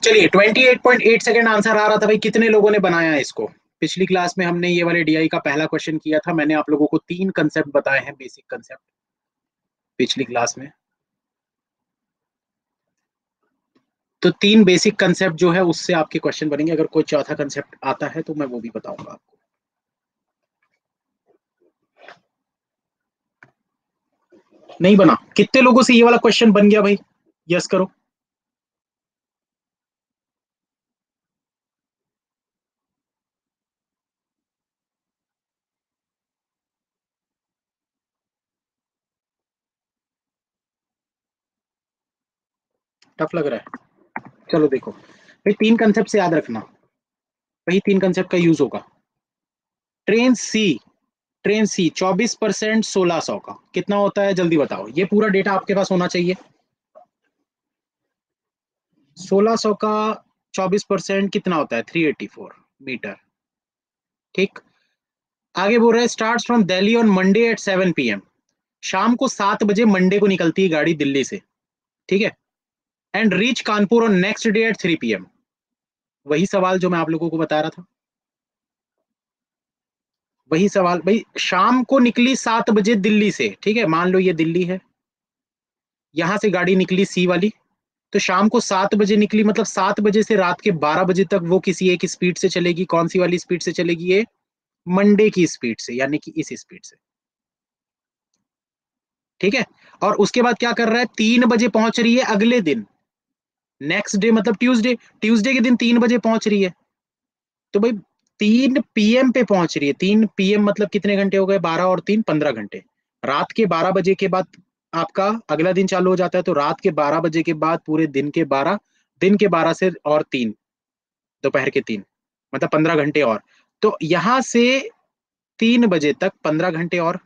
चलिए 28.8 second answer आ रहा था भाई। कितने लोगों ने बनाया है इसको? पिछली क्लास में हमने ये वाले डीआई का पहला क्वेश्चन किया था, मैंने आप लोगों को 3 कंसेप्ट बताए हैं, बेसिक कंसेप्ट, पिछली क्लास में। तो 3 बेसिक कंसेप्ट जो है उससे आपके क्वेश्चन बनेंगे। अगर कोई चौथा कंसेप्ट आता है तो मैं वो भी बताऊंगा आपको। नहीं बना? कितने लोगों से ये वाला क्वेश्चन बन गया भाई? यस करो। टफ लग रहा है? चलो देखो भाई, 3 कंसेप्ट से याद रखना, वही 3 कंसेप्ट का यूज होगा। ट्रेन सी, ट्रेन सी 24% 1600 का कितना होता है? जल्दी बताओ, ये पूरा डेटा आपके पास होना चाहिए। 1600 का 24% कितना होता है? 384 मीटर। ठीक। आगे बोल रहा है start from Delhi on Monday at 7 PM। शाम को 7 बजे मंडे को निकलती है गाड़ी दिल्ली से, ठीक है, and reach Kanpur on next day at 3 PM। वही सवाल जो मैं आप लोगों को बता रहा था, वही सवाल भाई। शाम को निकली 7 बजे दिल्ली से, ठीक है, मान लो ये दिल्ली है, यहां से गाड़ी निकली सी वाली, तो शाम को 7 बजे निकली, मतलब 7 बजे से रात के 12 बजे तक वो किसी एक स्पीड से चलेगी। कौन सी वाली स्पीड से चलेगी? ये मंडे की स्पीड से, यानी कि इस स्पीड से, ठीक है। और उसके बाद क्या कर रहा है? 3 बजे पहुंच रही है अगले दिन, नेक्स्ट डे मतलब ट्यूसडे, ट्यूसडे के दिन 3 बजे पहुंच रही है। तो भाई 3 PM पे पहुंच रही है। 3 PM मतलब कितने घंटे हो गए? 12 और 3 15 घंटे। रात के 12 बजे के बाद आपका अगला दिन चालू हो जाता है, तो रात के 12 बजे के बाद पूरे दिन के 12, दिन के 12 से और 3, दोपहर के 3, मतलब 15 घंटे और। तो यहां से 3 बजे तक 15 घंटे और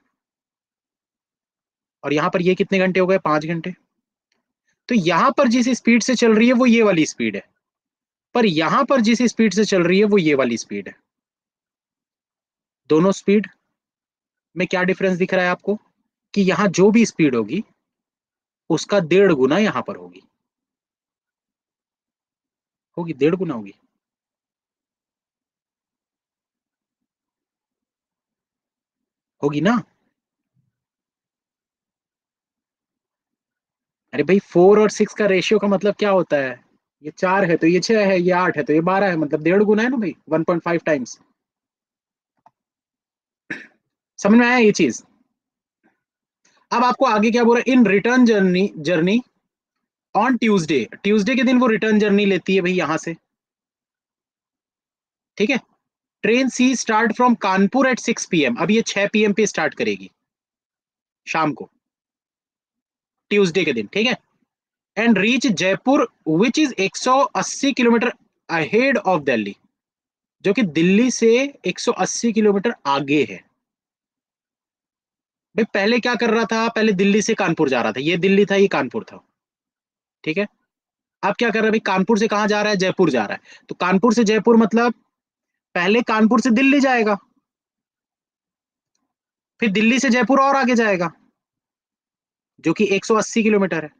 यहां पर ये कितने घंटे हो गए? 5 घंटे। तो यहां पर जिस स्पीड से चल रही है वो ये वाली स्पीड है, पर यहां पर जिस स्पीड से चल रही है वो ये वाली स्पीड है। दोनों स्पीड में क्या डिफरेंस दिख रहा है आपको? कि यहां जो भी स्पीड होगी उसका 1.5 गुना यहां पर होगी, होगी 1.5 गुना होगी। होगी ना? अरे भाई 4 और 6 का रेशियो का मतलब क्या होता है? ये 4 है तो ये 6 है, ये 8 है तो ये 12 है, मतलब 1.5 गुना है ना भाई, 1.5 टाइम्स। समझ में आया ये चीज? अब आपको आगे क्या बोल रहा है? In return journey, journey on Tuesday, Tuesday के दिन वो रिटर्न जर्नी लेती है भाई यहां से, ठीक है। Train C start from Kanpur at 6 PM। अब ये 6 PM पे स्टार्ट करेगी शाम को, ट्यूसडे के दिन, ठीक है, and reach Jaipur which is 180 kilometre ahead of Delhi, जो कि दिल्ली से 180 किलोमीटर आगे है। भाई पहले क्या कर रहा था? पहले दिल्ली से कानपुर जा रहा था, ये दिल्ली था, ये कानपुर था, ठीक है। अब क्या कर रहा है भाई? कानपुर से कहां जा रहा है? जयपुर जा रहा है। तो कानपुर से जयपुर मतलब पहले कानपुर से दिल्ली जाएगा, फिर दिल्ली से जयपुर और आगे जाएगा, जो कि 180 किलोमीटर है।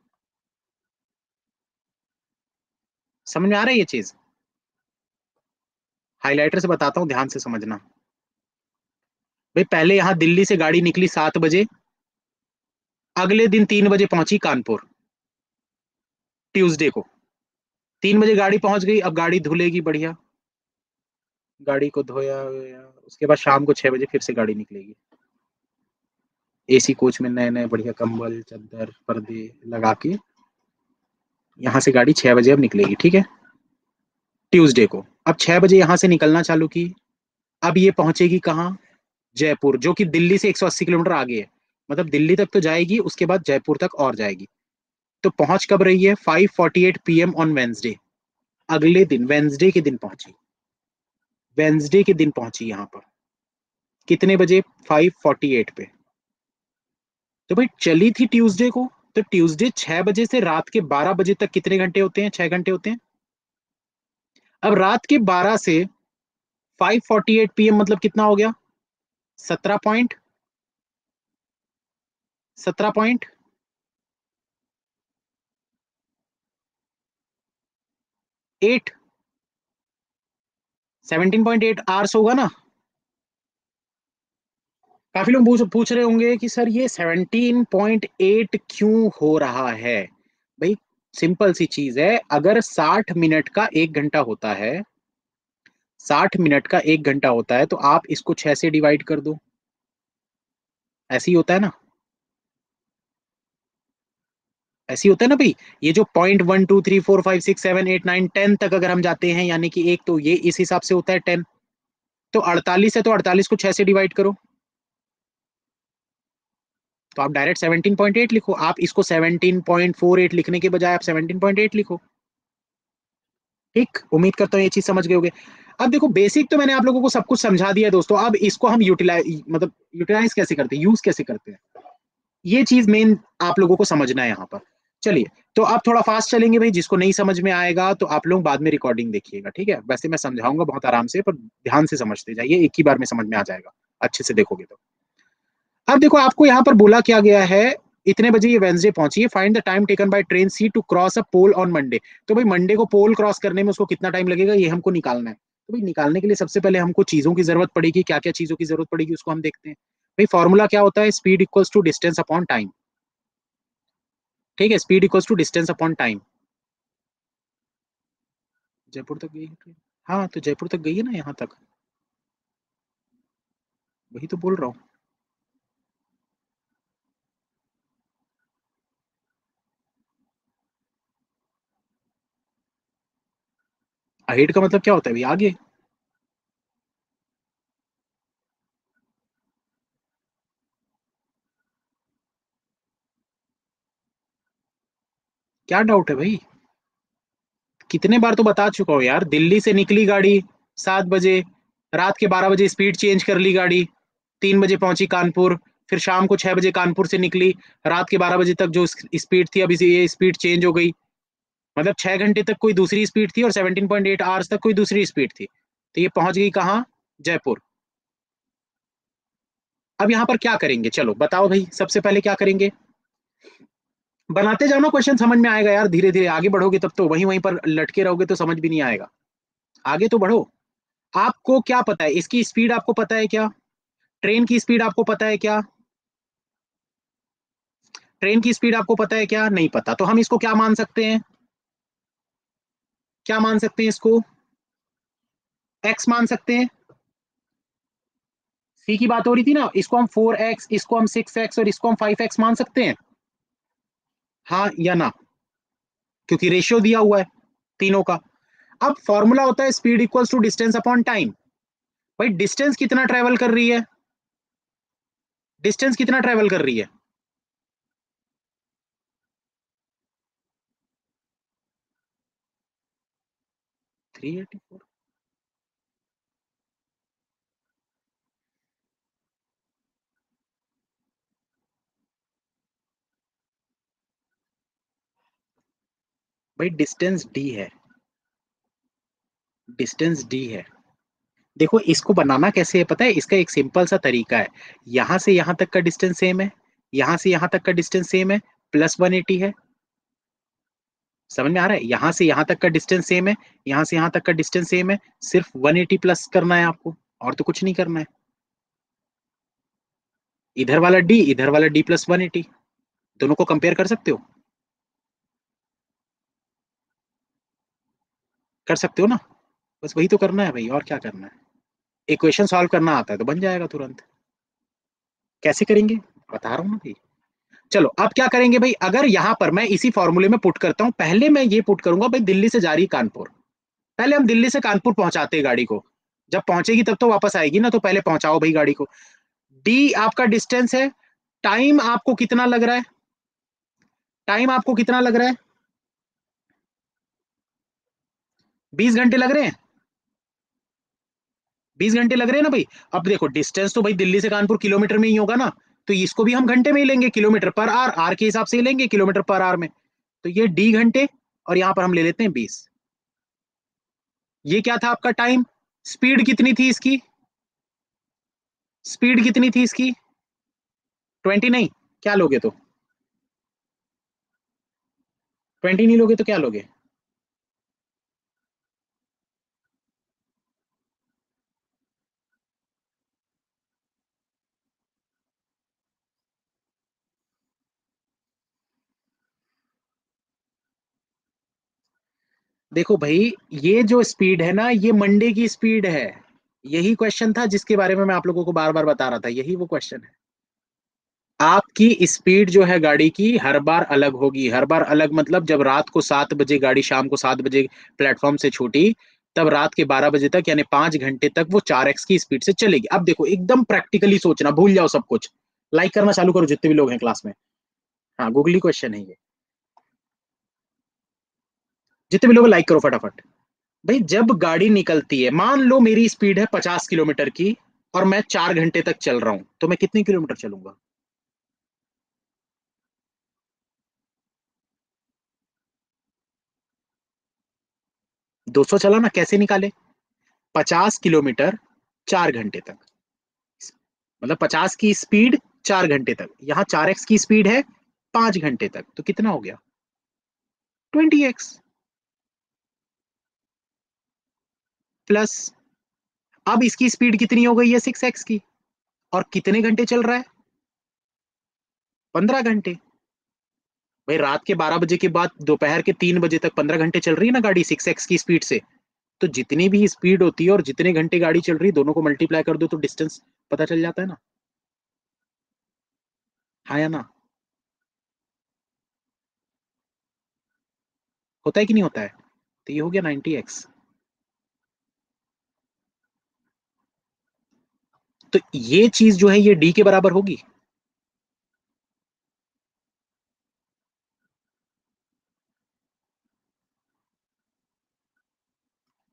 समझ में आ रहा है ये चीज? हाइलाइटर से बताता हूं, ध्यान से समझना। भाई पहले यहां दिल्ली से गाड़ी निकली 7 बजे, अगले दिन 3 बजे पहुंची कानपुर, ट्यूसडे को। 3 बजे गाड़ी पहुंच गई, अब गाड़ी धुलेगी बढ़िया, गाड़ी को धोया वोया, उसके बाद शाम को 6 बजे फिर से गाड़ी निकलेगी, एसी कोच में नए नए बढ़िया कंबल चादर पर्दे लगा के। यहाँ से गाड़ी 6 बजे अब निकलेगी, ठीक है, ट्यूसडे को। अब 6 बजे यहाँ से निकलना चालू की, अब ये पहुंचेगी कहाँ? जयपुर, जो कि दिल्ली से 180 किलोमीटर आगे है। मतलब दिल्ली तक तो जाएगी, उसके बाद जयपुर तक और जाएगी। तो पहुंच कब रही है? 5:48 PM ऑन वेंसडे, अगले दिन वेंसडे के दिन पहुंची, वेंसडे के दिन पहुंची यहाँ पर। कितने बजे? 5:48 पे। तो भाई चली थी ट्यूसडे को, तो ट्यूसडे 6 बजे से रात के 12 बजे तक कितने घंटे होते हैं? 6 घंटे होते हैं। अब रात के 12 से 5:48 PM मतलब कितना हो गया? 17 पॉइंट, 17 पॉइंट, 8, 17.8 आवर्स होगा ना। काफी लोग पूछ रहे होंगे कि सर ये 17.8 क्यों हो रहा है। भाई सिंपल सी चीज है, अगर 60 मिनट का 1 घंटा होता है, 60 मिनट का 1 घंटा होता है, तो आप इसको 6 से डिवाइड कर दो। ऐसे ही होता है ना, ऐसे ही होता है ना भाई। ये जो 0.1 2 3 4 5 6 7 8 9 10 तक अगर हम जाते हैं, यानी कि एक, तो ये इस हिसाब से होता है 10। तो 48 है, तो 48 को 6 से डिवाइड करो, तो आप डायरेक्ट 17.8 लिखो। आप इसको 17.48 लिखने के बजाय आप 17.8 लिखो। ठीक, उम्मीद करता हूँ ये चीज समझ गए होगे। अब देखो, बेसिक तो मैंने आप लोगों को सब कुछ समझा दिया है दोस्तों। अब इसको हम यूटिलाइज कैसे करते हैं, यूज कैसे करते हैं, ये चीज मेन आप लोगों को समझना है यहाँ पर। चलिए, तो आप थोड़ा फास्ट चलेंगे भाई, जिसको नहीं समझ में आएगा तो आप लोग बाद में रिकॉर्डिंग देखिएगा, ठीक है। वैसे मैं समझाऊंगा बहुत आराम से, पर ध्यान से समझते जाइए, एक ही बार में समझ में आ जाएगा, अच्छे से देखोगे तो। अब देखो, आपको यहाँ पर बोला क्या गया है, इतने बजे ये वेंसडे पहुंची है, find the time taken by train C to cross a pole on Monday. तो भाई मंडे को पोल क्रॉस करने में उसको कितना टाइम लगेगा, ये हमको निकालना है। तो भाई निकालने के लिए सबसे पहले हमको चीजों की जरूरत पड़ेगी। क्या क्या चीजों की जरूरत पड़ेगी उसको हम देखते हैं। भाई फॉर्मूला क्या होता है, speed equals to distance upon time. ठीक है, speed equals to distance upon time. Jaipur तक गई है ट्रेन? हाँ, तो जयपुर तक गई है ना यहाँ तक, वही तो बोल रहा हूँ। अहेड का मतलब क्या होता है भाई, आगे। क्या डाउट है भाई, कितने बार तो बता चुका हूँ यार। दिल्ली से निकली गाड़ी 7 बजे, रात के 12 बजे स्पीड चेंज कर ली गाड़ी, 3 बजे पहुंची कानपुर, फिर शाम को 6 बजे कानपुर से निकली, रात के 12 बजे तक जो स्पीड थी, अभी से ये स्पीड चेंज हो गई। मतलब 6 घंटे तक कोई दूसरी स्पीड थी और 17.8 आवर्स तक कोई दूसरी स्पीड थी। तो ये पहुंच गई कहाँ, जयपुर। अब यहाँ पर क्या करेंगे, चलो बताओ भाई, सबसे पहले क्या करेंगे। बनाते जाओ ना, क्वेश्चन समझ में आएगा यार, धीरे धीरे आगे बढ़ोगे तब तो, वहीं वहीं पर लटके रहोगे तो समझ भी नहीं आएगा। आगे तो बढ़ो। आपको क्या पता है, इसकी स्पीड आपको पता है क्या, ट्रेन की स्पीड आपको पता है क्या, ट्रेन की स्पीड आपको पता है क्या, नहीं पता। तो हम इसको क्या मान सकते हैं, क्या मान सकते हैं इसको, एक्स मान सकते हैं। सी की बात हो रही थी ना, इसको हम 4x, इसको हम 6x और इसको हम 5x मान सकते हैं, हाँ या ना, क्योंकि रेशियो दिया हुआ है तीनों का। अब फॉर्मूला होता है speed equals to distance upon time. भाई डिस्टेंस कितना ट्रेवल कर रही है, डिस्टेंस कितना ट्रेवल कर रही है, 384। भाई डिस्टेंस डी है, डिस्टेंस डी है। देखो इसको बनाना कैसे है पता है, इसका एक सिंपल सा तरीका है। यहां से यहां तक का डिस्टेंस सेम है, यहां से यहां तक का डिस्टेंस सेम है, प्लस 180 है। समझ में आ रहा है, यहां से यहां तक का डिस्टेंस सेम है, यहां से यहां तक का डिस्टेंस सेम है, सिर्फ 180 प्लस करना है आपको, और तो कुछ नहीं करना है। इधर वाला डी, इधर वाला डी प्लस 180, दोनों को कंपेयर कर सकते हो, कर सकते हो ना। बस वही तो करना है भाई, और क्या करना है। इक्वेशन सॉल्व करना आता है तो बन जाएगा तुरंत। कैसे करेंगे, बता रहा हूँ ना भाई। चलो अब क्या करेंगे भाई, अगर यहां पर मैं इसी फॉर्मूले में पुट करता हूं, पहले मैं ये पुट करूंगा भाई, दिल्ली से जा रही कानपुर। पहले हम दिल्ली से कानपुर पहुंचाते हैं गाड़ी को, जब पहुंचेगी तब तो वापस आएगी ना, तो पहले पहुंचाओ भाई गाड़ी को। डी आपका डिस्टेंस है, टाइम आपको कितना लग रहा है, टाइम आपको कितना लग रहा है, 20 घंटे लग रहे हैं, 20 घंटे लग रहे हैं ना भाई। अब देखो डिस्टेंस तो भाई दिल्ली से कानपुर किलोमीटर में ही होगा ना, तो इसको भी हम घंटे में ही लेंगे, किलोमीटर पर आर, आर के हिसाब से ही लेंगे किलोमीटर पर आर में। तो ये डी घंटे, और यहां पर हम ले लेते हैं 20। ये क्या था आपका टाइम, स्पीड कितनी थी इसकी, स्पीड कितनी थी इसकी, 20 नहीं, क्या लोगे तो, 20 नहीं लोगे तो क्या लोगे, देखो भाई, ये जो स्पीड है ना, ये मंडे की स्पीड है। यही क्वेश्चन था जिसके बारे में मैं आप लोगों को बार बार बता रहा था, यही वो क्वेश्चन है। आपकी स्पीड जो है गाड़ी की हर बार अलग होगी। हर बार अलग मतलब जब रात को 7 बजे गाड़ी, शाम को 7 बजे प्लेटफॉर्म से छूटी, तब रात के 12 बजे तक, यानी 5 घंटे तक वो 4x की स्पीड से चलेगी। अब देखो, एकदम प्रैक्टिकली सोचना, भूल जाओ सब कुछ। लाइक करना चालू करो जितने भी लोग हैं क्लास में। हाँ, गूगली क्वेश्चन है ये। जितने भी लोग लाइक करो फटाफट। भाई, जब गाड़ी निकलती है, मान लो मेरी स्पीड है 50 किलोमीटर की, और मैं 4 घंटे तक चल रहा हूं, तो मैं कितने किलोमीटर चलूंगा? 200 चला ना, कैसे निकाले? 50 किलोमीटर 4 घंटे तक, मतलब 50 की स्पीड 4 घंटे तक, यहाँ 4x की स्पीड है 5 घंटे तक, तो कितना हो गया? 20x। प्लस, अब इसकी स्पीड कितनी हो गई है? 6x की। और कितने घंटे चल रहा है? 15 घंटे। भाई, रात के 12 बजे के बाद दोपहर के 3 बजे तक 15 घंटे चल रही है ना गाड़ी 6x की स्पीड से। तो जितनी भी स्पीड होती है और जितने घंटे गाड़ी चल रही है, दोनों को मल्टीप्लाई कर दो तो डिस्टेंस पता चल जाता है ना। हाँ या ना? होता है कि नहीं होता है? तो ये हो गया 90x। तो ये चीज जो है ये डी के बराबर होगी।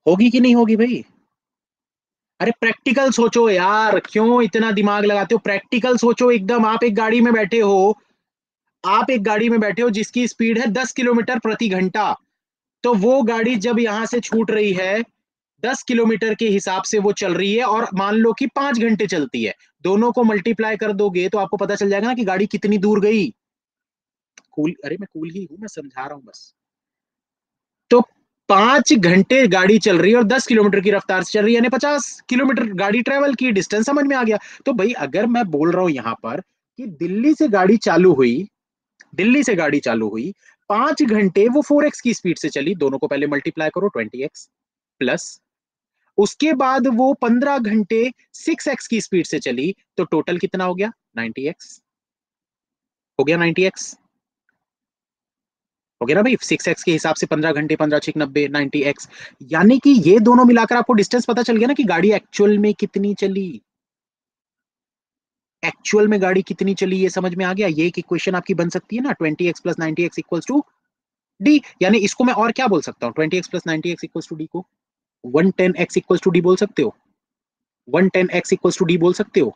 होगी कि नहीं होगी भाई? अरे प्रैक्टिकल सोचो यार, क्यों इतना दिमाग लगाते हो? प्रैक्टिकल सोचो एकदम। आप एक गाड़ी में बैठे हो, आप एक गाड़ी में बैठे हो जिसकी स्पीड है 10 किलोमीटर प्रति घंटा। तो वो गाड़ी जब यहां से छूट रही है, 10 किलोमीटर के हिसाब से वो चल रही है, और मान लो कि 5 घंटे चलती है। दोनों को मल्टीप्लाई कर दोगे तो आपको पता चल जाएगा ना कि गाड़ी कितनी दूर गई। कूल, अरे मैं कूल ही हूं, मैं समझा रहा हूं बस। तो 5 घंटे गाड़ी चल रही है और 10 किलोमीटर की रफ्तार से चल रही है, यानी 50 किलोमीटर गाड़ी ट्रेवल की। डिस्टेंस समझ में आ गया? तो भाई, अगर मैं बोल रहा हूं यहां पर कि दिल्ली से गाड़ी चालू हुई, दिल्ली से गाड़ी चालू हुई, 5 घंटे वो 4x की स्पीड से चली, दोनों को पहले मल्टीप्लाई करो 20x। प्लस, उसके बाद वो 15 घंटे 6x की स्पीड से चली, तो टोटल कितना हो गया? 90x। हो गया 90x। हो गया ना भाई? 6x के हिसाब से 15 घंटे, 15×6 = 90, 90x। यानी कि ये दोनों मिलाकर आपको डिस्टेंस पता चल गया ना कि गाड़ी एक्चुअल में कितनी चली। एक्चुअल में गाड़ी कितनी चली, ये समझ में आ गया? ये एक इक्वेशन आपकी बन सकती है ना, 20x + 90x = डी। यानी इसको मैं और क्या बोल सकता हूँ? 20x + 90x = डी को 110x = डी बोल सकते हो। 110x = डी बोल सकते हो।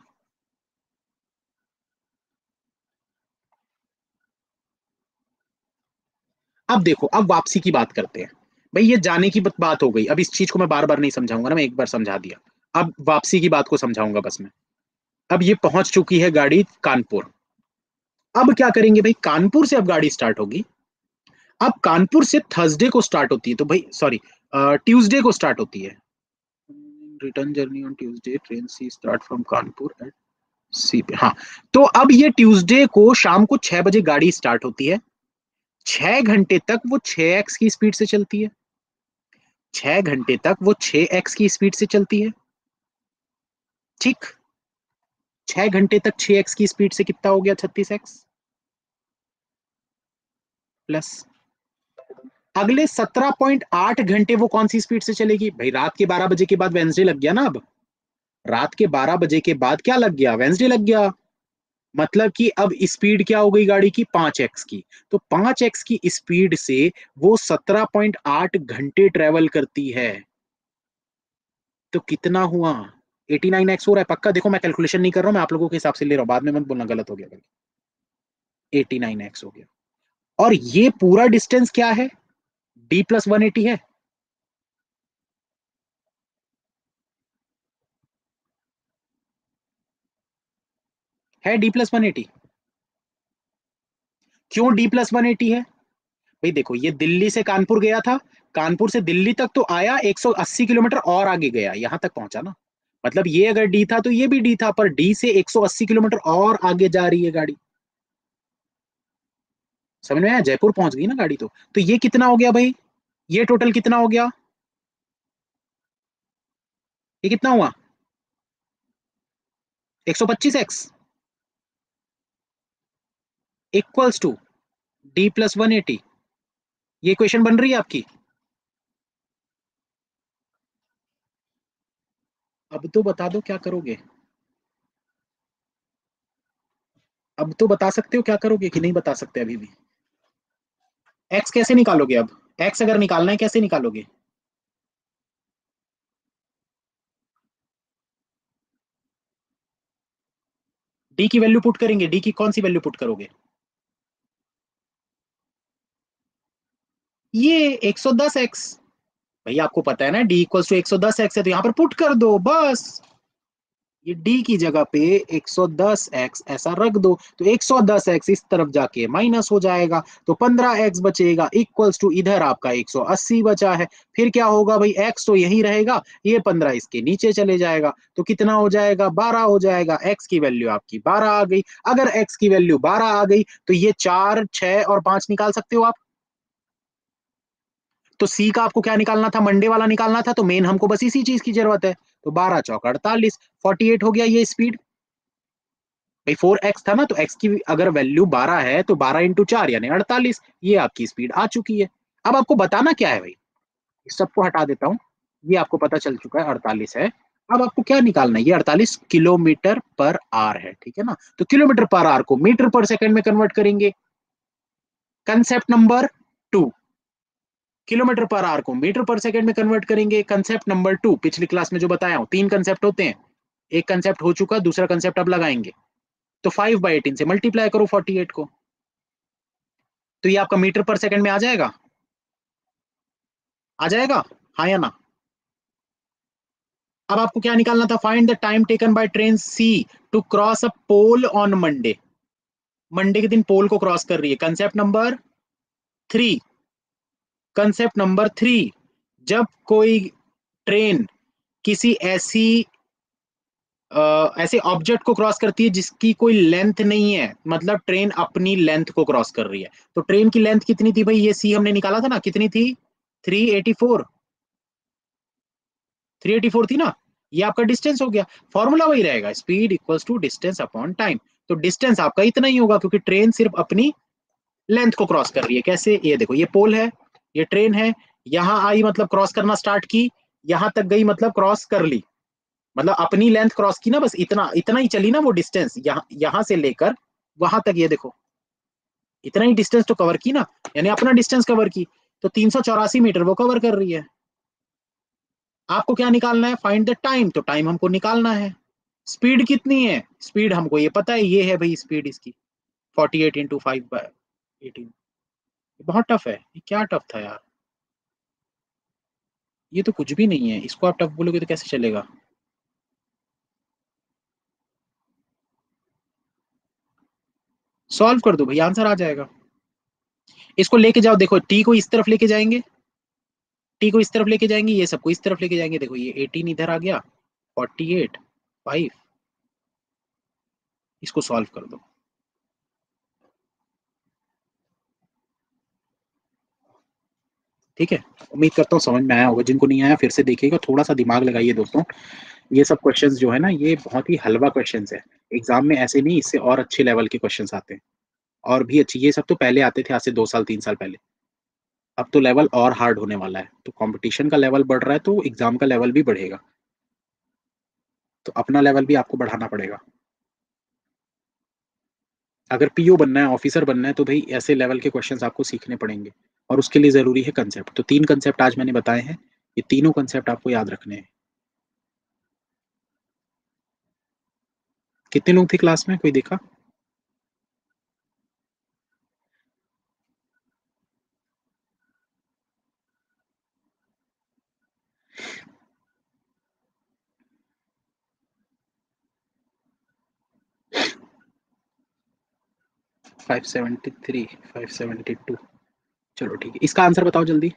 अब देखो, अब वापसी की बात करते हैं। भाई, ये जाने की बात हो गई, अब इस चीज को मैं बार बार नहीं समझाऊंगा ना, मैं एक बार समझा दिया। अब वापसी की बात को समझाऊंगा बस मैं। अब ये पहुंच चुकी है गाड़ी कानपुर। अब क्या करेंगे भाई? कानपुर से अब गाड़ी स्टार्ट होगी। अब कानपुर से थर्सडे को स्टार्ट होती है, तो भाई सॉरी, ट्यूसडे को स्टार्ट होती है। Return journey on Tuesday, train C start from Kanpur at C पे। हाँ, तो अब ये ट्यूसडे को शाम को 6 बजे गाड़ी स्टार्ट होती है। 6 घंटे तक वो 6x की स्पीड से चलती है। 6 घंटे तक वो 6x की स्पीड से चलती है। ठीक। 6 घंटे तक 6x की स्पीड से कितना हो गया? 36x। प्लस, अगले 17.8 घंटे वो कौन सी स्पीड से चलेगी? भाई, रात के 12 बजे के बाद वेंसडे लग गया ना अब। रात के 12 बजे के बाद क्या लग गया? वेंसडे लग गया। मतलब कि अब स्पीड क्या हो गई गाड़ी की? 5x की। तो 5x की स्पीड से वो 17.8 घंटे ट्रेवल करती है। तो कितना हुआ? 89x हो रहा है पक्का। देखो, मैं कैलकुलेशन नहीं कर रहा हूं, मैं आप लोगों के हिसाब से ले रहा हूं, बाद में मत बोलना गलत हो गया। 89x हो गया। और ये पूरा डिस्टेंस क्या है? D + 180 है D + 180। क्यों D + 180 है? भाई देखो, ये दिल्ली से कानपुर गया था, कानपुर से दिल्ली तक तो आया, 180 किलोमीटर और आगे गया, यहां तक पहुंचा ना। मतलब ये अगर डी था तो ये भी डी था, पर डी से 180 किलोमीटर और आगे जा रही है गाड़ी। समझ में आया? जयपुर पहुंच गई ना गाड़ी तो ये कितना हो गया भाई? ये टोटल कितना हो गया, ये कितना हुआ 125x इक्वल्स टू D+180। ये क्वेश्चन बन रही है आपकी। अब तो बता दो क्या करोगे, अब तो बता सकते हो क्या करोगे कि नहीं बता सकते अभी भी। एक्स कैसे निकालोगे अब, एक्स अगर निकालना है कैसे निकालोगे। डी की वैल्यू पुट करेंगे, डी की कौन सी वैल्यू पुट करोगे। ये 110x, भाई आपको पता है ना डी इक्वल टू 110x है, तो यहाँ पर पुट कर दो बस। ये डी की जगह पे 110x ऐसा रख दो, तो 110x इस तरफ जाके माइनस हो जाएगा, तो 15x बचेगा इक्वल्स टू इधर आपका 180 बचा है। फिर क्या होगा भाई, x तो यही रहेगा, ये 15 इसके नीचे चले जाएगा, तो कितना हो जाएगा 12 हो जाएगा। x की वैल्यू आपकी 12 आ गई। अगर x की वैल्यू 12 आ गई तो ये 4, 6 और 5 निकाल सकते हो आप। तो सी का आपको क्या निकालना था, मंडे वाला निकालना था, तो मेन हमको बस इसी चीज की जरूरत है। तो 12 चौक 48, 48 हो गया ये स्पीड। भाई 4x था ना, तो x की अगर वैल्यू 12 है तो 12 × 4 यानी 48, ये आपकी स्पीड आ चुकी है। अब आपको बताना क्या है भाई, इस सबको हटा देता हूँ, ये आपको पता चल चुका है 48 है। अब आपको क्या निकालना है, ये 48 किलोमीटर पर आर है, ठीक है ना। तो किलोमीटर पर आर को मीटर पर सेकंड में कन्वर्ट करेंगे, कंसेप्ट नंबर 2। किलोमीटर पर आर को मीटर पर सेकंड में कन्वर्ट करेंगे, कंसेप्ट नंबर 2। पिछली क्लास में जो बताया हूं, 3 कंसेप्ट होते हैं, एक कंसेप्ट हो चुका, दूसरा कंसेप्ट अब लगाएंगे। तो 5/18 से मल्टीप्लाई करो 48 को, तो ये आपका मीटर पर सेकंड में आ जाएगा, आ जाएगा, हाँ या ना। अब आपको क्या निकालना था, find the time taken by train C to cross a pole on Monday. Monday के दिन पोल को क्रॉस कर रही है, कंसेप्ट नंबर 3। कंसेप्ट नंबर 3, जब कोई ट्रेन किसी ऐसे ऑब्जेक्ट को क्रॉस करती है जिसकी कोई लेंथ नहीं है, मतलब ट्रेन अपनी लेंथ को क्रॉस कर रही है। तो ट्रेन की लेंथ कितनी थी भाई, ये सी हमने निकाला था ना, कितनी थी 384, 384 थी ना। ये आपका डिस्टेंस हो गया, फॉर्मूला वही रहेगा, speed equals to distance upon time. तो डिस्टेंस आपका इतना ही होगा क्योंकि ट्रेन सिर्फ अपनी लेंथ को क्रॉस कर रही है। कैसे, ये देखो, ये पोल है, ये ट्रेन है, यहां आई मतलब क्रॉस करना स्टार्ट की, यहां तक गई मतलब क्रॉस कर ली, मतलब अपनी लेंथ क्रॉस की ना, बस इतना इतना ही चली ना वो डिस्टेंस, यहां से लेकर वहां तक, ये देखो इतना ही डिस्टेंस तो कवर की ना, यानी अपना डिस्टेंस कवर की। तो 384 मीटर वो कवर कर रही है। आपको क्या निकालना है, फाइंड द टाइम, तो टाइम हमको निकालना है। स्पीड कितनी है, स्पीड हमको ये पता है, ये है भाई स्पीड इसकी 48 × 5/18। बहुत टफ है, ये क्या टफ था यार, ये तो कुछ भी नहीं है, इसको आप टफ बोलोगे तो कैसे चलेगा। सॉल्व कर दो भाई, आंसर आ जाएगा। इसको लेके जाओ, देखो टी को इस तरफ लेके जाएंगे, टी को इस तरफ लेके जाएंगे, ये सबको इस तरफ लेके जाएंगे, देखो ये 18 इधर आ गया, 48 5, इसको सॉल्व कर दो। ठीक है, उम्मीद करता हूँ समझ में आया होगा, जिनको नहीं आया फिर से देखिएगा, थोड़ा सा दिमाग लगाइए दोस्तों। ये सब क्वेश्चंस जो है ना, ये बहुत ही हलवा क्वेश्चंस है, एग्जाम में ऐसे नहीं, इससे और अच्छे लेवल के क्वेश्चंस आते हैं, और भी अच्छी। ये सब तो पहले आते थे, आज से 2 साल 3 साल पहले, अब तो लेवल और हार्ड होने वाला है, तो कंपटीशन का लेवल बढ़ रहा है, तो एग्जाम का लेवल भी बढ़ेगा, तो अपना लेवल भी आपको बढ़ाना पड़ेगा। अगर पीओ बनना है, ऑफिसर बनना है, तो भाई ऐसे लेवल के क्वेश्चंस आपको सीखने पड़ेंगे, और उसके लिए जरूरी है कंसेप्ट। तो 3 कंसेप्ट आज मैंने बताए हैं, ये तीनों कंसेप्ट आपको याद रखने हैं। कितने लोग थे क्लास में, कोई देखा। 573, 572, चलो ठीक है, इसका आंसर बताओ जल्दी।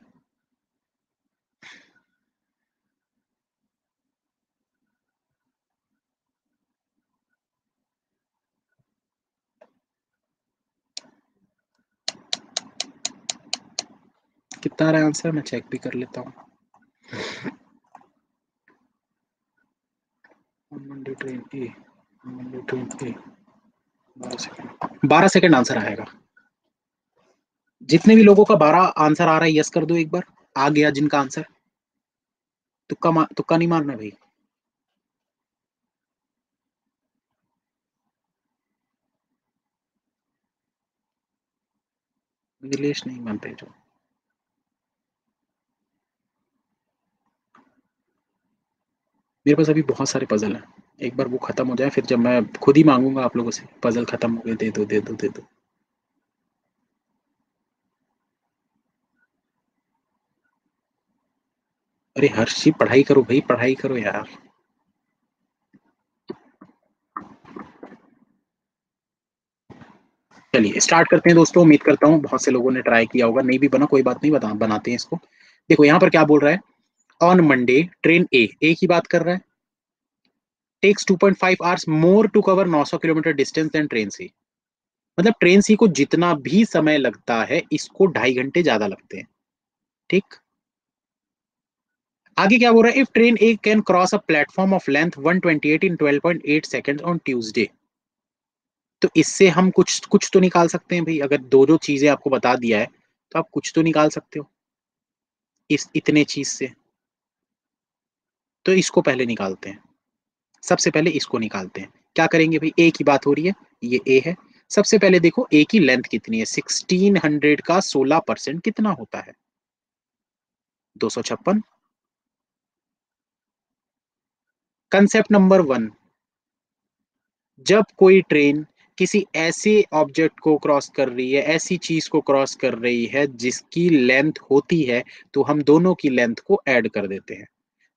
कितना आ रहा है आंसर, मैं चेक भी कर लेता हूँ। मंडे ट्रेन ए, मंडे ट्रेन ए, 12 सेकंड आंसर आएगा। जितने भी लोगों का 12 आंसर आ रहा है यस कर दो एक बार। आ गया जिनका आंसर, तुक्का नहीं मारना भाई। मिथिलेश नहीं मानते जो। मेरे पास अभी बहुत सारे पजल हैं, एक बार वो खत्म हो जाए फिर जब मैं खुद ही मांगूंगा आप लोगों से, पजल खत्म हो गए, दे दो दे दो दे दो। अरे हर्षी पढ़ाई करो भाई, पढ़ाई करो यार। चलिए स्टार्ट करते हैं दोस्तों। उम्मीद करता हूँ बहुत से लोगों ने ट्राई किया होगा, नहीं भी बना कोई बात नहीं, बनाते हैं इसको। देखो यहाँ पर क्या बोल रहा है, ऑन मंडे ट्रेन ए की बात कर रहा है, takes 2.5 hours more to cover 900 kilometre distance than train C. मतलब ट्रेन सी को जितना भी समय लगता है इसको 2.5 घंटे ज्यादा लगते हैं। ठीक, आगे क्या बोल रहा है, if train A can cross a platform of length 128 in 12.8 seconds on Tuesday. तो इससे हम कुछ कुछ तो निकाल सकते हैं भाई, अगर दो दो चीजें आपको बता दिया है तो आप कुछ तो निकाल सकते हो इस इतने चीज से। तो इसको पहले निकालते हैं, सबसे पहले इसको निकालते हैं। क्या करेंगे भाई, ए की बात हो रही है, ये ए है। सबसे पहले देखो ए की लेंथ कितनी है, 1600 का 16% कितना होता है, 256। कंसेप्ट नंबर 1, जब कोई ट्रेन किसी ऐसे ऑब्जेक्ट को क्रॉस कर रही है, ऐसी चीज को क्रॉस कर रही है जिसकी लेंथ होती है, तो हम दोनों की लेंथ को ऐड कर देते हैं।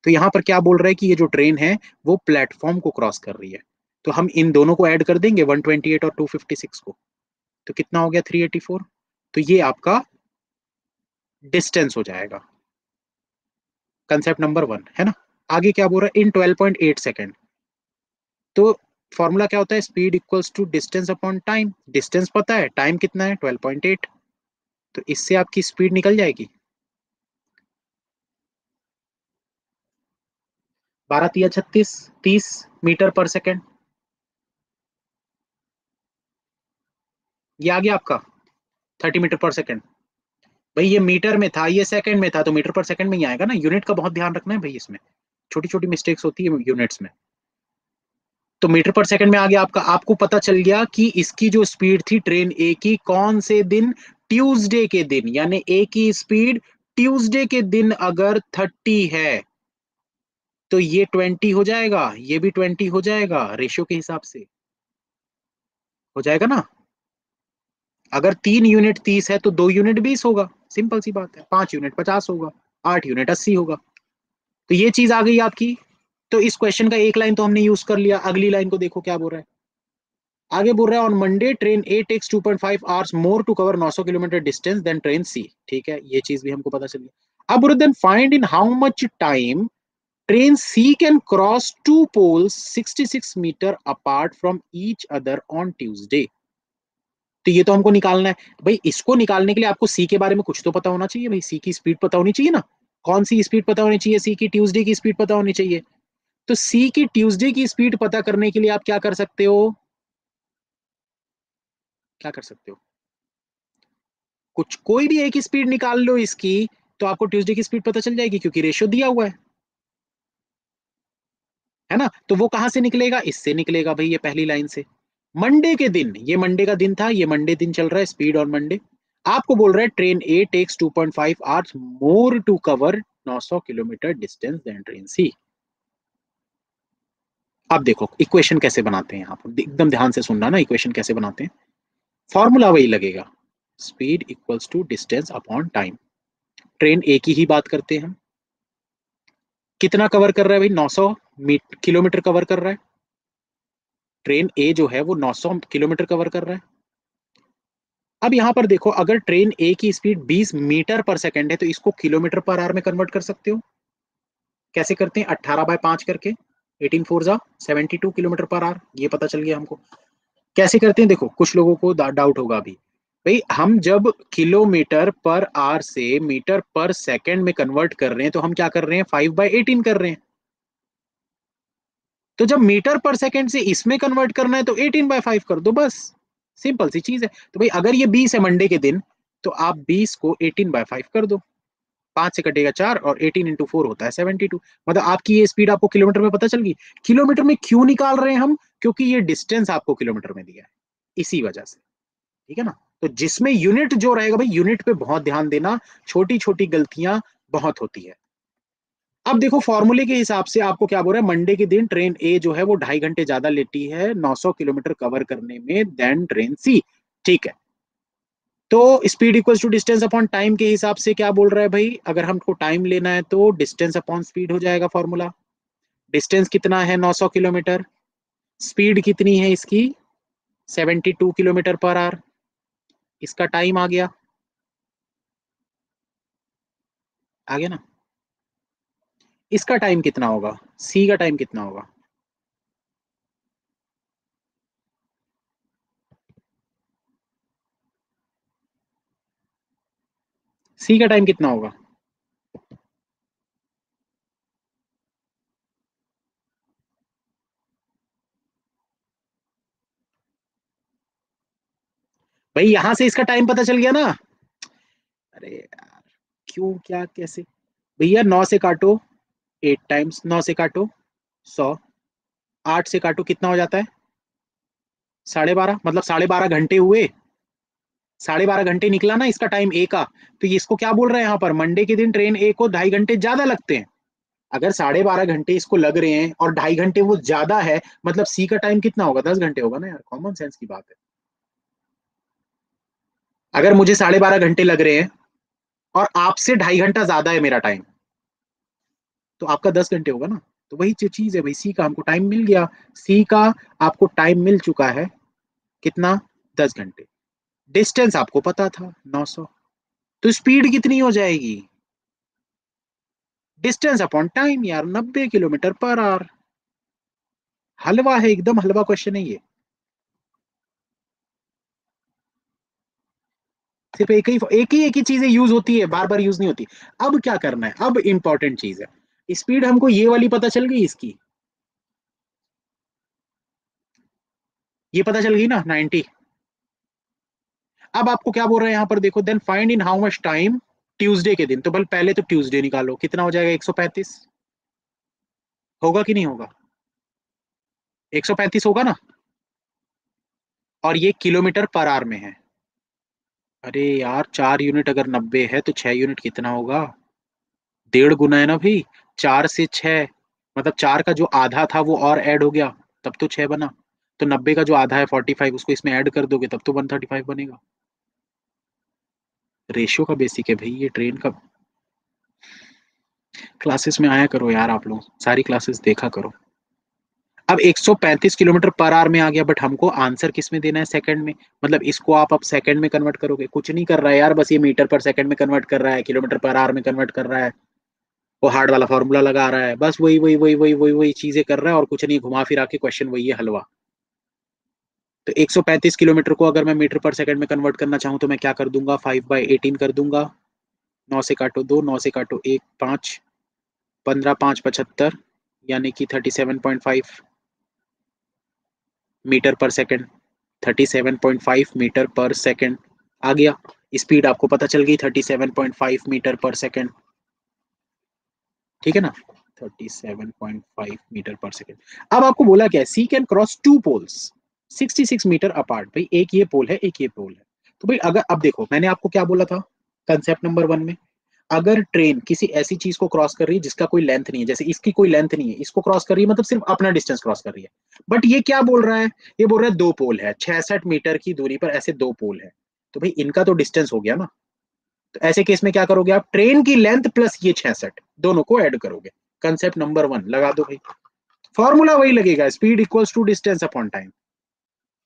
तो यहां पर क्या बोल रहा है कि ये जो ट्रेन है वो प्लेटफॉर्म को क्रॉस कर रही है, तो हम इन दोनों को ऐड कर देंगे 128 और 256 को, तो कितना हो गया 384। तो ये आपका डिस्टेंस हो जाएगा, कंसेप्ट नंबर 1 है ना। आगे क्या बोल रहा है, इन 12.8 सेकेंड। तो फॉर्मूला क्या होता है, speed equals to distance upon time. Distance पता है, टाइम कितना है 12.8, तो इससे आपकी स्पीड निकल जाएगी 12 तिया 36, 30 मीटर पर सेकेंड। ये आ गया आपका 30 मीटर पर सेकेंड। भाई ये मीटर में था, ये सेकंड में था, तो मीटर पर सेकंड में ही आएगा ना। यूनिट का बहुत ध्यान रखना है भाई, इसमें छोटी छोटी मिस्टेक्स होती है यूनिट्स में। तो मीटर पर सेकंड में आ गया आपका। आपको पता चल गया कि इसकी जो स्पीड थी ट्रेन ए की, कौन से दिन, ट्यूसडे के दिन, यानी ए की स्पीड ट्यूसडे के दिन अगर 30 है तो ये 20 हो जाएगा, ये भी 20 हो जाएगा, रेशियो के हिसाब से हो जाएगा ना। अगर 3 यूनिट 30 है तो 2 यूनिट 20 होगा, सिंपल सी बात है। 5 यूनिट 50 होगा, 8 यूनिट 80 होगा। तो ये चीज आ गई आपकी। तो इस क्वेश्चन का एक लाइन तो हमने यूज कर लिया। अगली लाइन को देखो क्या बोल रहा है, आगे बोल रहा है on Monday train A takes 2.5 hours more to cover 900 kilometre distance than train C. ठीक है, ये चीज भी हमको पता चल गया। अब then find in how much time train C can cross two poles 66 metre apart from each other on Tuesday. तो ये तो हमको निकालना है भाई। इसको निकालने के लिए आपको सी के बारे में कुछ तो पता होना चाहिए भाई, सी की स्पीड पता होनी चाहिए ना। कौन सी स्पीड पता होनी चाहिए, सी की ट्यूसडे की स्पीड पता होनी चाहिए। तो सी की ट्यूसडे की स्पीड पता करने के लिए आप क्या कर सकते हो, क्या कर सकते हो, कुछ कोई भी एक ही स्पीड निकाल लो इसकी, तो आपको ट्यूसडे की स्पीड पता चल जाएगी क्योंकि रेशियो दिया हुआ है ना। तो वो कहां से निकलेगा, इससे निकलेगा भाई, ये पहली लाइन से। मंडे के दिन, ये मंडे का दिन था, ये मंडे दिन चल रहा है, स्पीड ऑन मंडे। आपको बोल रहा है train A takes 2.5 hours more to cover 900 kilometre distance than train C. अब देखो इक्वेशन कैसे बनाते हैं, यहाँ पर एकदम ध्यान से सुनना ना, इक्वेशन कैसे बनाते हैं। फॉर्मूला वही लगेगा, speed equals to distance upon time. Train A की ही बात करते हैं हम, कितना कवर कर रहा है भाई, 900 किलोमीटर कवर कर रहा है। ट्रेन ए जो है वो 900 किलोमीटर कवर कर रहा है। अब यहां पर देखो, अगर ट्रेन ए की स्पीड 20 मीटर पर सेकंड है तो इसको किलोमीटर पर आवर में कन्वर्ट कर सकते हो। कैसे करते हैं, 18/5 करके, 18 फोर जा 72 किलोमीटर पर आवर, ये पता चल गया हमको। कैसे करते हैं देखो, कुछ लोगों को डाउट होगा अभी, भाई हम जब किलोमीटर पर आवर से मीटर पर सेकंड में कन्वर्ट कर रहे हैं तो हम क्या कर रहे हैं, 5/18 कर रहे हैं। तो जब मीटर पर सेकंड से इसमें कन्वर्ट करना है तो 18/5 कर दो, बस सिंपल सी चीज है। तो भाई अगर ये 20 है मंडे के दिन, तो आप 20 को 18/5 कर दो, 5 से कटेगा 4 और 18 × 4 होता है 72। मतलब आपकी ये स्पीड आपको किलोमीटर में पता चल गई। किलोमीटर में क्यों निकाल रहे हैं हम, क्योंकि ये डिस्टेंस आपको किलोमीटर में दिया है, इसी वजह से। ठीक है ना। तो जिसमें यूनिट जो रहेगा भाई, यूनिट पे बहुत ध्यान देना, छोटी छोटी गलतियां बहुत होती है। अब देखो फॉर्मूले के हिसाब से आपको क्या बोल रहा है, मंडे के दिन ट्रेन ए जो है वो 2.5 घंटे ज्यादा लेती है 900 किलोमीटर कवर करने में देन ट्रेन सी। ठीक है। तो speed equals to distance upon time के हिसाब से क्या बोल रहा है भाई, अगर हमको टाइम लेना है तो डिस्टेंस अपॉन स्पीड हो जाएगा फॉर्मूला। डिस्टेंस कितना है, 900 किलोमीटर। स्पीड कितनी है इसकी, 72 किलोमीटर पर आवर। इसका टाइम आ गया ना। इसका टाइम कितना होगा, सी का टाइम कितना होगा। सी का टाइम कितना होगा। भाई यहां से इसका टाइम पता चल गया ना। अरे यार, क्यों, क्या, कैसे। भैया 9 से काटो, 8 टाइम्स 9 से काटो 100, 8 से काटो कितना हो जाता है, 12.5, मतलब 12.5 घंटे हुए। 12.5 घंटे निकला ना इसका टाइम ए का। तो इसको क्या बोल रहे हैं यहाँ पर, मंडे के दिन ट्रेन ए को 2.5 घंटे ज्यादा लगते हैं। अगर 12.5 घंटे इसको लग रहे हैं और 2.5 घंटे वो ज्यादा है, मतलब सी का टाइम कितना होगा, 10 घंटे होगा ना यार, कॉमन सेंस की बात है। अगर मुझे 12.5 घंटे लग रहे हैं और आपसे 2.5 घंटा ज्यादा है मेरा टाइम, तो आपका 10 घंटे होगा ना। तो वही जो चीज है भाई, सी का हमको टाइम मिल गया। सी का आपको टाइम मिल चुका है, कितना, 10 घंटे। डिस्टेंस आपको पता था 900, तो स्पीड कितनी हो जाएगी, डिस्टेंस अपॉन टाइम यार, 90 किलोमीटर पर आवर। हलवा है एकदम, हलवा क्वेश्चन है ये। सिर्फ एक ही चीजें यूज होती है, बार बार यूज नहीं होती। अब क्या करना है, अब इंपॉर्टेंट चीज है, स्पीड हमको ये वाली पता चल गई इसकी, ये पता चल गई ना 90। अब आपको क्या बोल रहे हैं यहाँ पर, देखो then find in how much time Tuesday के दिन। तो बल पहले तो ट्यूसडे निकालो, कितना हो जाएगा, 135 होगा कि नहीं होगा, 135 होगा ना। और ये किलोमीटर पर आवर में है। अरे यार 4 यूनिट अगर 90 है तो 6 यूनिट कितना होगा, 1.5 गुना है ना भाई। 4 से 6, मतलब 4 का जो आधा था वो और ऐड हो गया, तब तो 6 बना। तो 90 का जो आधा है 45, उसको इसमें ऐड कर दोगे तब तो 135 बनेगा। रेशियो का बेसिक है भाई ये ट्रेन का। क्लासेस में आया करो यार, आप लोग सारी क्लासेस देखा करो। अब 135 किलोमीटर पर आवर में आ गया, बट हमको आंसर किस में देना है, सेकंड में। मतलब इसको आप अब सेकंड में कन्वर्ट करोगे, कुछ नहीं कर रहा है यार, बस ये मीटर पर सेकंड में कन्वर्ट कर रहा है, किलोमीटर पर आवर में कन्वर्ट कर रहा है, वो हार्ड वाला फॉर्मूला लगा रहा है, बस वही चीजें कर रहा है, और कुछ नहीं, घुमा फिरा के क्वेश्चन वही है, हलवा। तो 135 किलोमीटर को अगर मैं मीटर पर सेकंड में कन्वर्ट करना चाहूँ तो मैं क्या कर दूंगा, 5/18 कर दूंगा। 9 से काटो 2, 9 से काटो 1, 5, 15, 5, 75, यानी कि 37.5 मीटर पर सेकंड। 37.5 मीटर पर सेकंड आ गया। स्पीड आपको पता चल गई, 37.5 मीटर पर सेकंड। ठीक है ना, 37.5 मीटर पर सेकंड। अब आपको बोला क्या है, C can cross 2 poles 66 metre apart. भाई एक ये पोल है, एक ये पोल है। तो भाई अगर, अब देखो मैंने आपको क्या बोला था कंसेप्ट नंबर 1 में, अगर ट्रेन किसी ऐसी चीज को क्रॉस कर रही है जिसका कोई लेंथ नहीं है, जैसे इसकी कोई लेंथ नहीं है, इसको क्रॉस कर रही है, मतलब सिर्फ अपना डिस्टेंस क्रॉस कर रही है। बट ये क्या बोल रहा है, ये बोल रहा है 2 पोल है, 66 मीटर की दूरी पर ऐसे 2 पोल है। तो भाई इनका तो डिस्टेंस हो गया ना। तो ऐसे केस में क्या करोगे आप, ट्रेन की लेंथ प्लस ये 66 दोनों को ऐड करोगे। कंसेप्ट नंबर 1 लगा दो भाई, फॉर्मूला वही लगेगा, speed equals to distance upon time.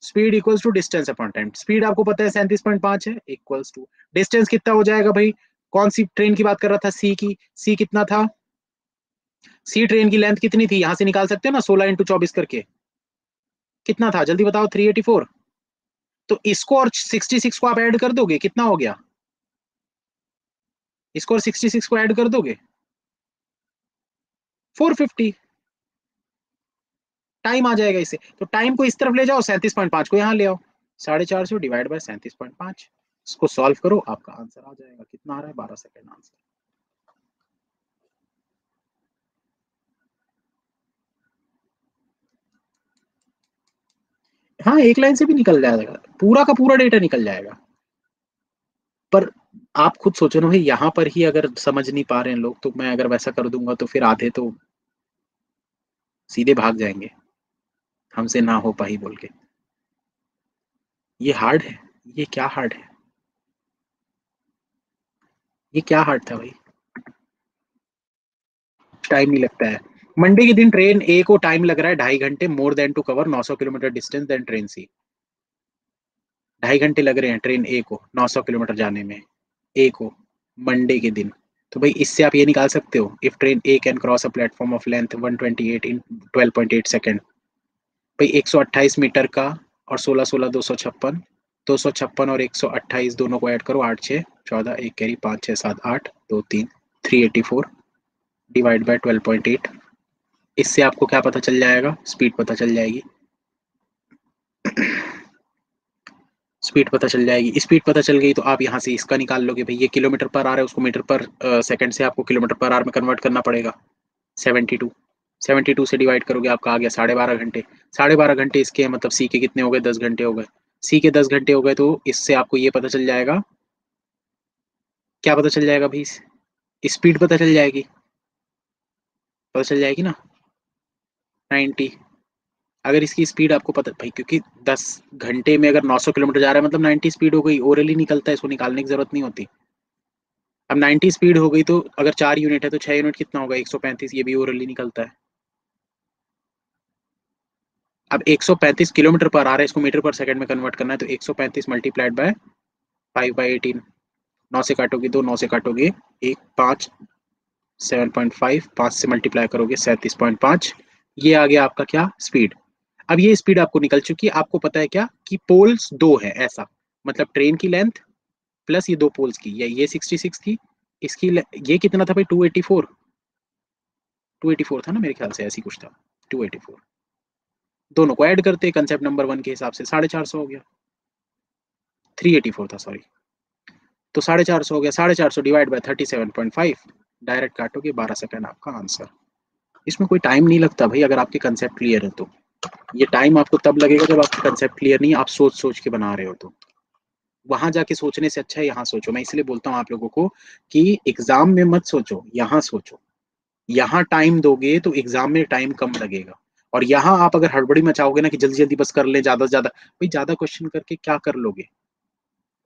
Speed equals to distance upon time. Speed आपको पता है 37.5 है, इक्वल्स टू डिस्टेंस कितना हो जाएगा भाई, कौन सी ट्रेन की बात कर रहा था, सी की। सी कितना था, सी ट्रेन की लेंथ कितनी थी, यहां से निकाल सकते हो ना, 16 × 24 करके। कितना था जल्दी बताओ, 384। तो इसको और 66 को आप ऐड कर दोगे, कितना हो गया? इसको और 66 को ऐड कर दोगे, 450 टाइम आ जाएगा इससे। तो टाइम को इस तरफ ले जाओ, 37.5 को यहाँ ले आओ, 450 डिवाइड बाय 37.5, इसको सॉल्व करो, आपका आंसर आ जाएगा। कितना आ रहा है? 12 सेकेंड आंसर। हाँ, एक लाइन से भी निकल जाएगा, पूरा का पूरा डेटा निकल जाएगा। पर आप खुद सोचो ना भाई, यहाँ पर ही अगर समझ नहीं पा रहे हैं लोग, तो मैं अगर वैसा कर दूंगा तो फिर आधे तो सीधे भाग जाएंगे, हमसे ना हो पाई बोल के। ये हार्ड है, ये क्या हार्ड है, ये क्या हार्ड था भाई? टाइम नहीं लगता है। मंडे के दिन ट्रेन ए को टाइम लग रहा है 2.5 घंटे, more than to cover 900 kilometre distance than train C. 2.5 घंटे लग रहे हैं ट्रेन ए को 900 किलोमीटर जाने में, ए को, मंडे के दिन। तो भाई इससे आप ये निकाल सकते हो, if train A can cross a platform of length 128 in 12.8 second. भाई 128 मीटर का, और 16 16 256, 256 और 128 दोनों को ऐड करो, 8 6 14, एक कैरी 5 6 7 8 2 3, 384 डिवाइड बाय 12.8। इससे आपको क्या पता चल जाएगा? स्पीड पता चल जाएगी। स्पीड पता चल जाएगी, स्पीड पता चल गई तो आप यहाँ से इसका निकाल लोगे। भाई ये किलोमीटर पर आर है, उसको मीटर पर सेकंड से आपको किलोमीटर पर आर में कन्वर्ट करना पड़ेगा। 72, 72 से डिवाइड करोगे, आपका आ गया 12.5 घंटे। 12.5 घंटे इसके मतलब सी के कितने हो गए? 10 घंटे हो गए। सी के 10 घंटे हो गए, तो इससे आपको ये पता चल जाएगा, क्या पता चल जाएगा भाई? स्पीड पता चल जाएगी, पता चल जाएगी ना, 90। अगर इसकी स्पीड आपको पता भाई, क्योंकि 10 घंटे में अगर 900 किलोमीटर जा रहा है मतलब 90 स्पीड हो गई, ओरली निकलता है, इसको निकालने की जरूरत नहीं होती। अब 90 स्पीड हो गई तो अगर 4 यूनिट है तो 6 यूनिट कितना होगा? 135, ये भी ओरली निकलता है। अब 135 किलोमीटर पर आ रहा है, इसको मीटर पर सेकंड में कन्वर्ट करना है, तो 135 मल्टीप्लाइड बाय 5/18। 9 से काटोगे 2, 9 से काटोगे 1, 5, 7.5, 5 से मल्टीप्लाई करोगे 37.5। ये आ गया आपका क्या? स्पीड। अब ये स्पीड आपको निकल चुकी है, आपको पता है क्या कि पोल्स दो है, ऐसा मतलब ट्रेन की लेंथ प्लस ये दो पोल्स की, ये 66 थी, इसकी ये कितना था भाई? 284, 284 था ना मेरे ख्याल से, ऐसी कुछ था, 284। दोनों को ऐड करते कंसेप्ट नंबर 1 के हिसाब से, 450 हो गया। 384 था, सॉरी। तो 450 हो गया, 450 डिवाइड बाय 37.5, डायरेक्ट काटोगे, 12 सेकंड आपका आंसर। इसमें कोई टाइम नहीं लगता भाई, अगर आपके कंसेप्ट क्लियर है तो। ये टाइम आपको तब लगेगा जब आपका कंसेप्ट क्लियर नहीं है, आप सोच सोच के बना रहे हो तो। वहां जाके सोचने से अच्छा है यहाँ सोचो। मैं इसलिए बोलता हूँ आप लोगों को कि एग्जाम में मत सोचो, यहाँ सोचो। यहाँ टाइम दोगे तो एग्जाम में टाइम कम लगेगा, और यहाँ आप अगर हड़बड़ी मचाओगे ना कि जल्दी जल्दी बस कर ले, ज्यादा से ज्यादा, भाई ज्यादा क्वेश्चन करके क्या कर लोगे?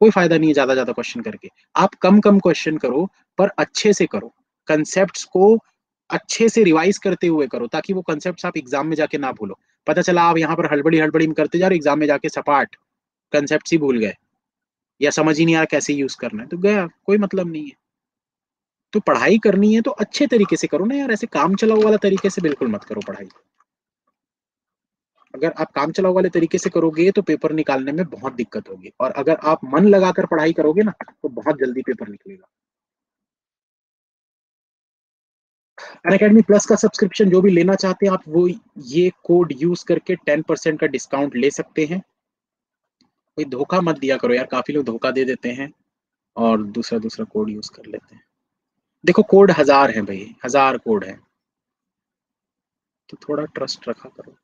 कोई फायदा नहीं है ज्यादा ज्यादा क्वेश्चन करके। आप कम कम क्वेश्चन करो, पर अच्छे से करो, कंसेप्ट को अच्छे से रिवाइज करते हुए करो, ताकि वो कंसेप्ट आप एग्जाम में जाके ना भूलो। पता चला आप यहाँ पर हड़बड़ी हड़बड़ी में करते जा रहे, एग्जाम में जाके सपाट कंसेप्ट ही भूल गए, या समझ ही नहीं आ रहा कैसे यूज करना है, तो गया, कोई मतलब नहीं है। तो पढ़ाई करनी है तो अच्छे तरीके से करो ना यार, ऐसे काम चलाओ वाला तरीके से बिल्कुल मत करो पढ़ाई। अगर आप काम चलाओ वाले तरीके से करोगे तो पेपर निकालने में बहुत दिक्कत होगी, और अगर आप मन लगाकर पढ़ाई करोगे ना तो बहुत जल्दी पेपर निकलेगा। अनअकैडमी प्लस का सब्सक्रिप्शन जो भी लेना चाहते हैं आप, वो ये कोड यूज करके 10% का डिस्काउंट ले सकते हैं। कोई धोखा मत दिया करो यार, काफी लोग धोखा दे देते हैं और दूसरा दूसरा कोड यूज कर लेते हैं। देखो कोड 1000 है भाई, 1000 कोड है, तो थोड़ा ट्रस्ट रखा करो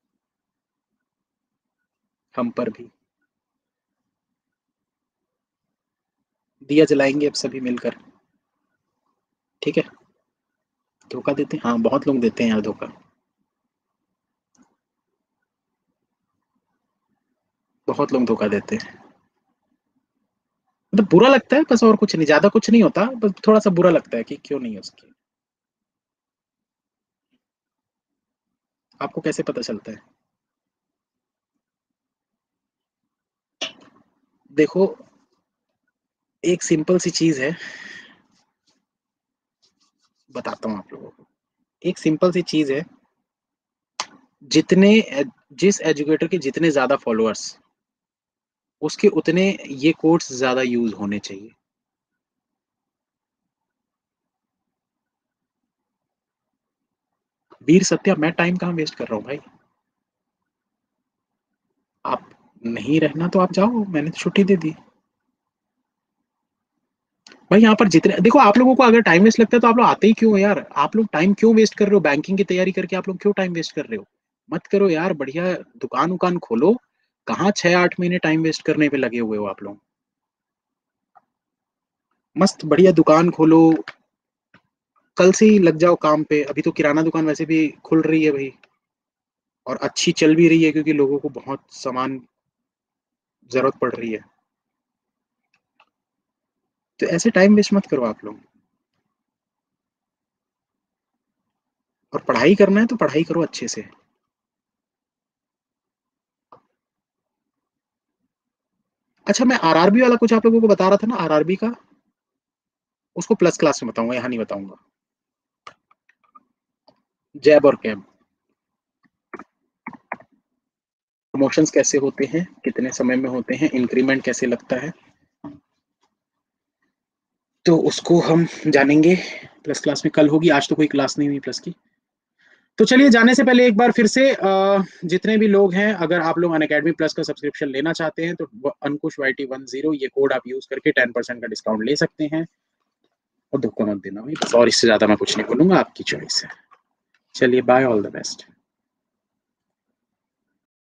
हम पर भी। दिया जलाएंगे अब सभी मिलकर, ठीक है? धोखा देते हैं, हाँ बहुत लोग देते हैं यार धोखा, बहुत लोग धोखा देते हैं। मतलब बुरा लगता है बस, और कुछ नहीं, ज्यादा कुछ नहीं होता, बस थोड़ा सा बुरा लगता है कि क्यों नहीं है उसकी। आपको कैसे पता चलता है? देखो, एक सिंपल सी चीज है, बताता हूँ आप लोगों को। एक सिंपल सी चीज है, जितने जिस एजुकेटर के जितने ज्यादा फॉलोअर्स, उसके उतने ये कोड्स ज्यादा यूज होने चाहिए। वीर सत्या, मैं टाइम कहाँ वेस्ट कर रहा हूँ भाई? आप नहीं रहना तो आप जाओ, मैंने तो छुट्टी दे दी भाई। यहाँ पर जितने देखो, आप लोगों को अगर टाइम वेस्ट लगता है तो आप लोग आते ही क्यों हो यार? आप लोग टाइम क्यों वेस्ट कर रहे हो बैंकिंग की तैयारी करके? आप लोग क्यों टाइम वेस्ट कर रहे हो? मत करो यार, बढ़िया दुकान उकान खोलो। कहाँ 6-8 महीने टाइम वेस्ट करने पे लगे हुए हो आप लोग? मस्त बढ़िया दुकान खोलो, कल से ही लग जाओ काम पे। अभी तो किराना दुकान वैसे भी खुल रही है भाई, और अच्छी चल भी रही है क्योंकि लोगों को बहुत सामान जरूरत पड़ रही है। तो ऐसे टाइम वेस्ट मत करो आप लोग। और पढ़ाई करना है तो पढ़ाई करो अच्छे से। अच्छा, मैं आरआरबी वाला कुछ आप लोगों को बता रहा था ना, आरआरबी का, उसको प्लस क्लास में बताऊंगा, यहाँ नहीं बताऊंगा। जैब और कैब, प्रमोशंस कैसे होते हैं, कितने समय में होते हैं, इंक्रीमेंट कैसे लगता है, तो उसको हम जानेंगे। प्लस क्लास में कल होगी, आज तो कोई क्लास नहीं हुई प्लस की। तो चलिए, जाने से पहले एक बार फिर से जितने भी लोग हैं, अगर आप लोग अनअकैडमी प्लस का सब्सक्रिप्शन लेना चाहते हैं तो अंकुश YT10 ये कोड आप यूज करके 10% का डिस्काउंट ले सकते हैं। और धोखा मत देना भाई बस, और इससे ज्यादा मैं कुछ नहीं बोलूंगा, आपकी चॉइस है। चलिए, बाय, ऑल द बेस्ट।